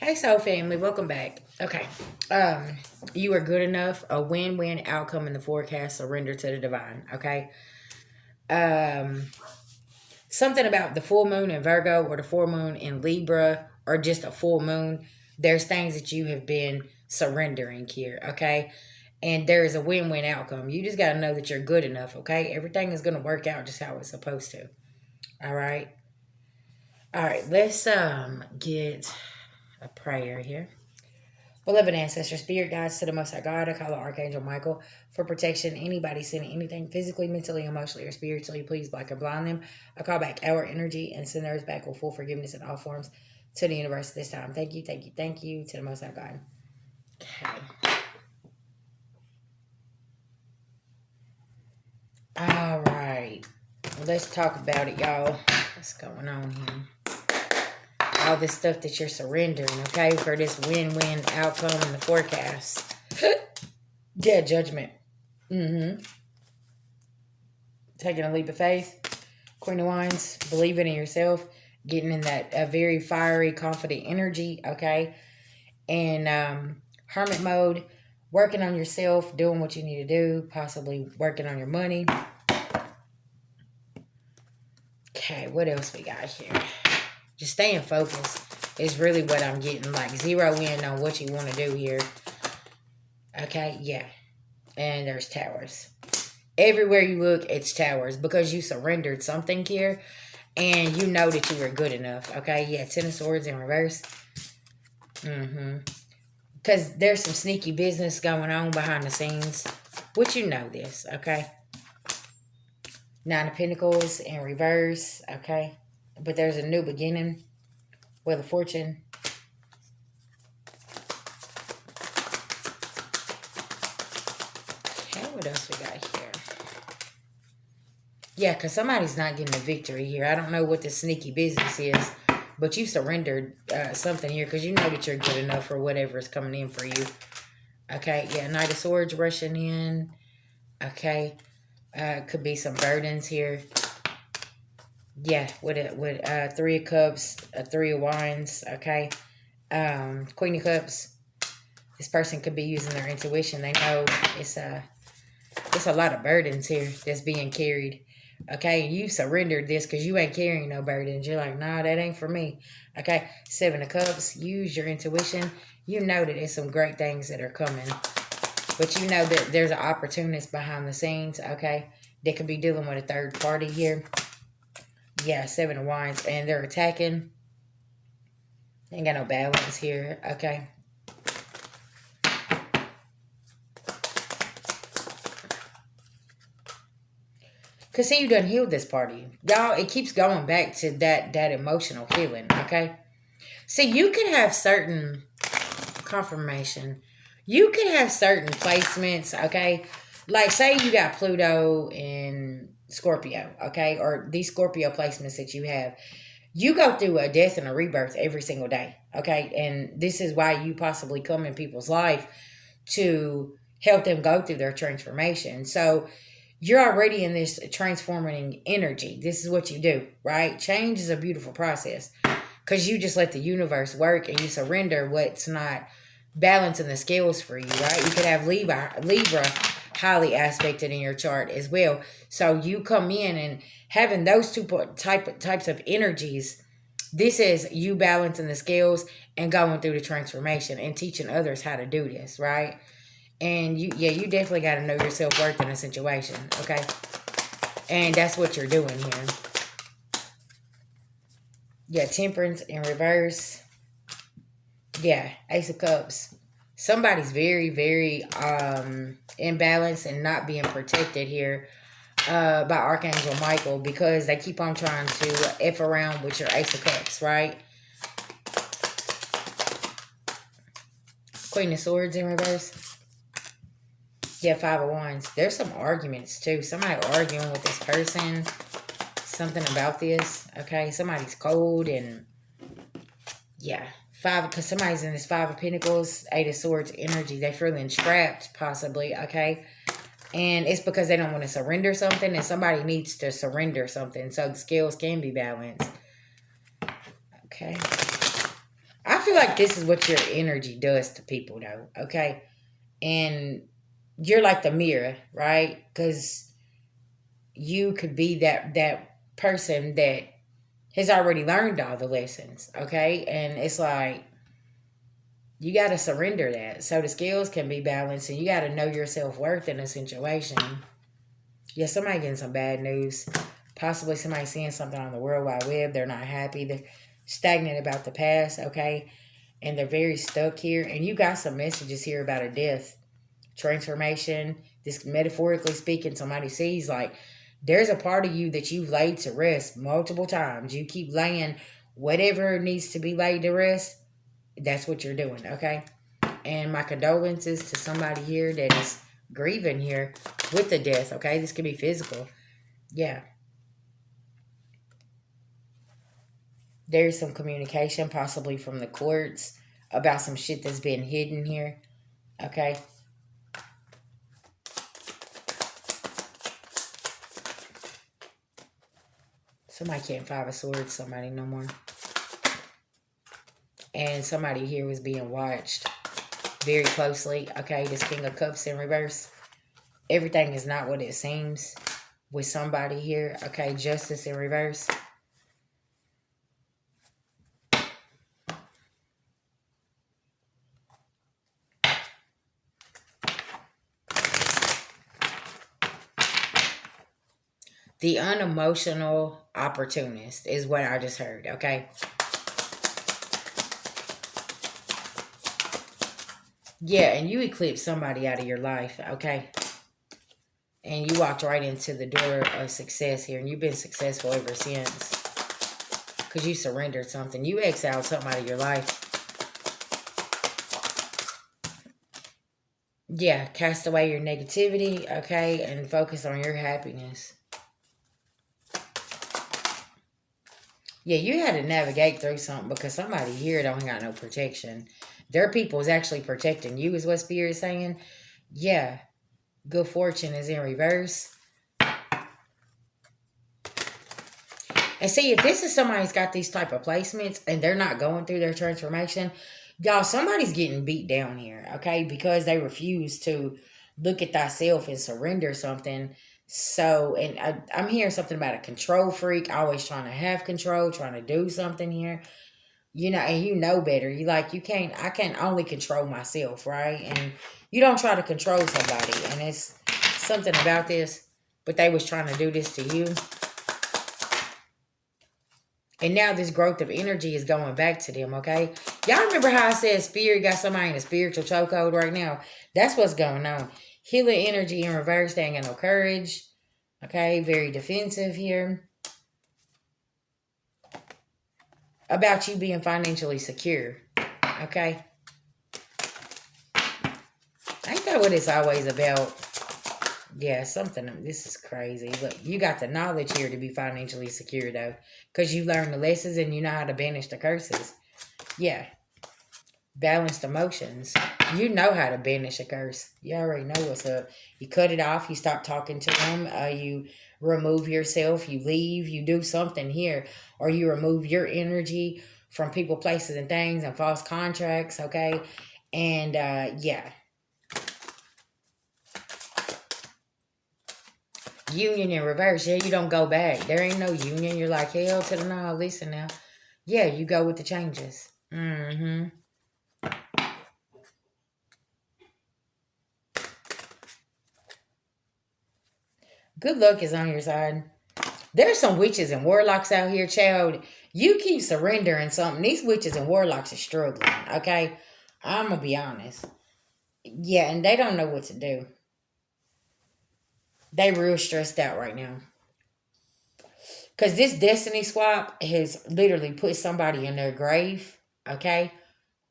Hey, Soul family, welcome back. Okay, you are good enough. A win-win outcome in the forecast. Surrender to the divine. Okay, um, something about the full moon in Virgo or the full moon in Libra or just a full moon. There's things that you have been surrendering here. Okay, and there is a win-win outcome. You just got to know that you're good enough. Okay, everything is going to work out just how it's supposed to. All right. All right. Let's get a prayer here. Beloved ancestor, spirit guides to the Most High God, I call on Archangel Michael for protection. Anybody sending anything physically, mentally, emotionally, or spiritually, please block and blind them. I call back our energy and send theirs back with full forgiveness in all forms to the universe this time. Thank you, thank you, thank you to the Most High God. Okay. All right. Let's talk about it, y'all. What's going on here? All this stuff that you're surrendering, okay, for this win-win outcome in the forecast. Yeah, judgment. Taking a leap of faith. Queen of Wands, believing in yourself, getting in that very fiery, confident energy, okay? And hermit mode, working on yourself, doing what you need to do, possibly working on your money. Okay, what else we got here? Just staying focused is really what I'm getting. Like, zero in on what you want to do here. Okay, yeah. And there's towers. Everywhere you look, it's towers. Because you surrendered something here. And you know that you were good enough. Okay, yeah, Ten of Swords in reverse. Because there's some sneaky business going on behind the scenes. Which you know this, okay? Nine of Pentacles in reverse, okay? But there's a new beginning. Wheel of Fortune. Okay, what else we got here? Yeah, because somebody's not getting a victory here. I don't know what the sneaky business is. But you surrendered something here because you know that you're good enough for whatever is coming in for you. Okay, yeah, Knight of Swords rushing in. Okay, could be some burdens here. Yeah, with Three of Cups, Three of Wands. Okay, Queen of Cups. This person could be using their intuition. They know it's a lot of burdens here that's being carried. Okay, you surrendered this because you ain't carrying no burdens. You're like, nah, that ain't for me. Okay, Seven of Cups. Use your intuition. You know that there's some great things that are coming. But you know that there's an opportunist behind the scenes, okay? They could be dealing with a third party here. Yeah, Seven of Wands. And they're attacking. Ain't got no balance here, okay? Because see, you done healed this party. Y'all, it keeps going back to that emotional healing, okay? See, you can have certain confirmation. You can have certain placements, okay? Like, say you got Pluto in Scorpio, okay? Or these Scorpio placements that you have. You go through a death and a rebirth every single day, okay? And this is why you possibly come in people's life to help them go through their transformation. So you're already in this transforming energy. This is what you do, right? Change is a beautiful process because you just let the universe work and you surrender what's not balancing the scales for you, right? You could have Libra highly aspected in your chart as well. So you come in and having those two types of energies. This is you balancing the scales and going through the transformation and teaching others how to do this, right? And you definitely got to know your self-worth in a situation, okay? And that's what you're doing here. Yeah, Temperance in reverse. Yeah, Ace of Cups. Somebody's very, very imbalanced and not being protected here by Archangel Michael because they keep on trying to F around with your Ace of Cups, right? Queen of Swords in reverse. Yeah, Five of Wands. There's some arguments, too. Somebody arguing with this person. Something about this. Okay, somebody's cold and... Yeah. Because somebody's in this Five of Pentacles, Eight of Swords energy. They're feeling trapped, possibly, okay? And it's because they don't want to surrender something, and somebody needs to surrender something so the scales can be balanced. Okay. I feel like this is what your energy does to people, though, okay? And you're like the mirror, right? Because you could be that person that has already learned all the lessons, okay? And it's like you got to surrender that so the scales can be balanced, and you got to know your self-worth in a situation. Yeah, somebody getting some bad news. Possibly somebody seeing something on the World Wide Web. They're not happy. They're stagnant about the past, okay? And they're very stuck here. And you got some messages here about a death, transformation. This, metaphorically speaking, somebody sees like there's a part of you that you've laid to rest multiple times. You keep laying whatever needs to be laid to rest. That's what you're doing, okay? And my condolences to somebody here that is grieving here with the death, okay? This could be physical. Yeah. There's some communication, possibly from the courts, about some shit that's been hidden here, okay? Somebody can't find a sword, somebody no more. And somebody here was being watched very closely, okay? This King of Cups in reverse. Everything is not what it seems with somebody here, okay? Justice in reverse. The unemotional opportunist is what I just heard, okay? Yeah, and you eclipsed somebody out of your life, okay? And you walked right into the door of success here, and you've been successful ever since. Because you surrendered something. You exiled something out of your life. Yeah, cast away your negativity, okay? And focus on your happiness. Yeah, you had to navigate through something because somebody here don't got no protection. Their people is actually protecting you, is what Spirit is saying. Yeah, good fortune is in reverse. And see, if this is somebody who's got these type of placements and they're not going through their transformation, y'all, somebody's getting beat down here, okay? Because they refuse to look at thyself and surrender something. So, and I'm hearing something about a control freak, always trying to have control, trying to do something here. You know, and you know better. You like, I can't only control myself, right? And you don't try to control somebody. And it's something about this, but they was trying to do this to you. And now this growth of energy is going back to them, okay? Y'all remember how I said Spirit got somebody in a spiritual chokehold right now? That's what's going on. Healing energy in reverse. They ain't got no courage. Okay, very defensive here. About you being financially secure. Okay? Ain't that what it's always about? Yeah, something. This is crazy. Look, you got the knowledge here to be financially secure, though. Because you learned the lessons and you know how to banish the curses. Yeah. Balanced emotions. You know how to banish a curse. You already know what's up. You cut it off. You stop talking to them. You remove yourself. You leave. You do something here. Or you remove your energy from people, places, and things and false contracts, okay? And, yeah. Union in reverse. Yeah, you don't go back. There ain't no union. You're like, hell to the no. Listen now. Yeah, you go with the changes. Mm-hmm. Good luck is on your side. There's some witches and warlocks out here, child. You keep surrendering something. These witches and warlocks are struggling, okay? I'm going to be honest. Yeah, and they don't know what to do. They real stressed out right now. Because this destiny swap has literally put somebody in their grave, okay?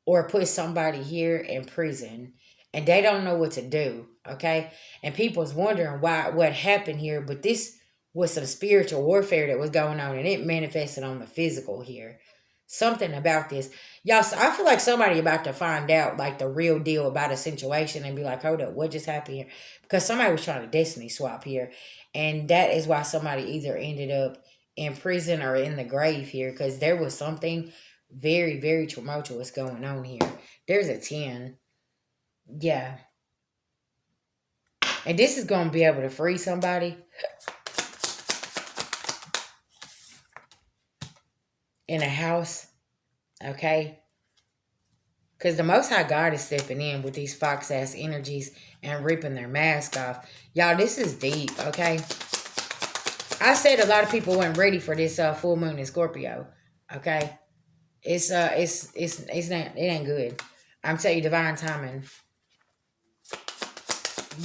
Or put somebody here in prison. And they don't know what to do, okay? And people's wondering what happened here. But this was some spiritual warfare that was going on. And it manifested on the physical here. Something about this. Y'all, I feel like somebody about to find out like the real deal about a situation and be like, hold up, what just happened here? Because somebody was trying to destiny swap here. And that is why somebody either ended up in prison or in the grave here. Because there was something Very, very tumultuous going on here. There's a 10. Yeah. And this is going to be able to free somebody in a house. Okay? Because the Most High God is stepping in with these fox ass energies and ripping their mask off. Y'all, this is deep, okay? I said a lot of people weren't ready for this full moon in Scorpio. Okay? It's not, it ain't good. I'm telling you, divine timing.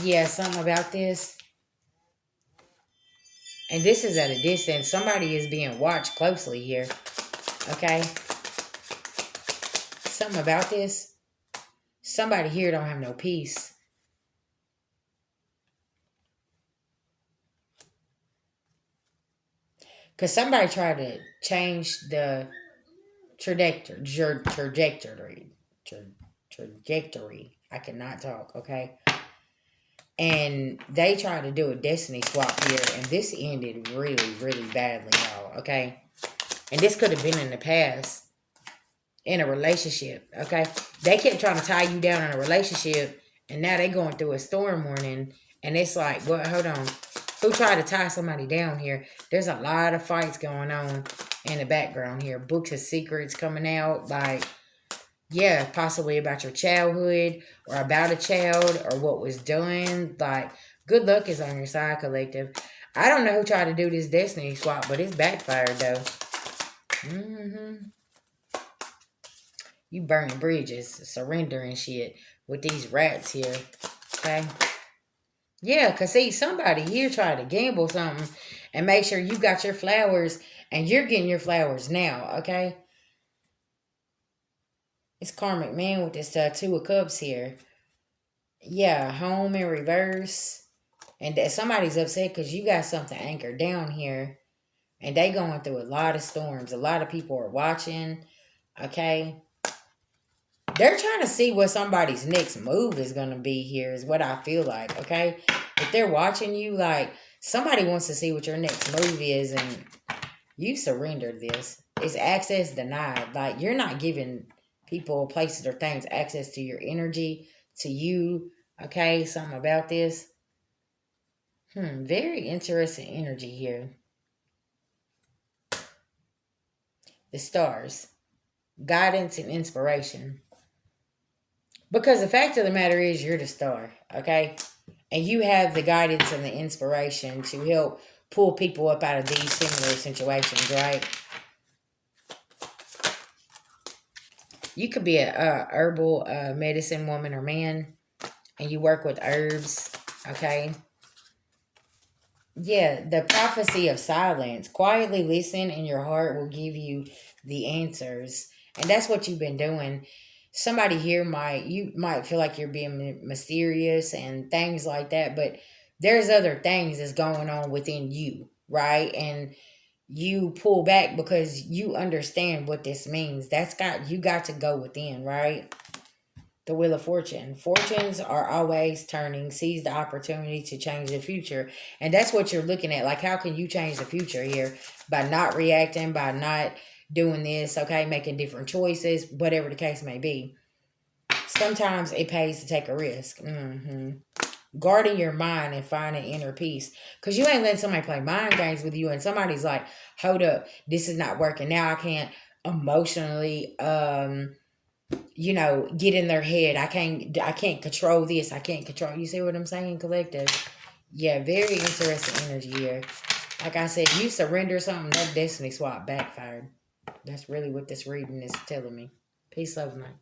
Yeah, something about this. And this is at a distance. Somebody is being watched closely here. Okay? Something about this. Somebody here don't have no peace. Because somebody tried to change the trajectory. I cannot talk, okay? And they tried to do a destiny swap here, and this ended really, really badly, y'all, okay? And this could have been in the past, in a relationship, okay? They kept trying to tie you down in a relationship, and now they going through a storm warning, and it's like, well, hold on. Who tried to tie somebody down here? There's a lot of fights going on in the background here. Books of secrets coming out, like, yeah, possibly about your childhood or about a child or what was done. Like, good luck is on your side, collective. I don't know who tried to do this destiny swap, but it's backfired, though. You burning bridges, surrendering shit with these rats here, okay? Yeah, because see, somebody here tried to gamble something and make sure you got your flowers and you're getting your flowers now, okay? It's karmic man with this Two of Cups here. Yeah, home in reverse. And that somebody's upset because you got something anchored down here. And they going through a lot of storms. A lot of people are watching, okay? They're trying to see what somebody's next move is going to be here, is what I feel like, okay? If they're watching you, like, somebody wants to see what your next move is, and you surrendered this. It's access denied. Like, you're not giving people, places, or things access to your energy, to you, okay? Something about this. Very interesting energy here. The stars. Guidance and inspiration. Because the fact of the matter is, you're the star, okay? And you have the guidance and the inspiration to help pull people up out of these similar situations, right? You could be a herbal medicine woman or man, and you work with herbs, okay? Yeah, the prophecy of silence. Quietly listen, and your heart will give you the answers. And that's what you've been doing. Somebody here you might feel like you're being mysterious and things like that, but there's other things that's going on within you, right? And you pull back because you understand what this means. You got to go within, right? The Wheel of Fortune. Fortunes are always turning. Seize the opportunity to change the future. And that's what you're looking at. Like, how can you change the future here? By not reacting, by not doing this, okay? Making different choices, whatever the case may be. Sometimes it pays to take a risk. Guarding your mind and finding inner peace. Because you ain't letting somebody play mind games with you, and somebody's like, hold up, this is not working. Now I can't emotionally get in their head. I can't control this. I can't control. You see what I'm saying, collective? Yeah, very interesting energy here. Like I said, you surrender something, that destiny swap backfired. That's really what this reading is telling me. Peace, love, and light.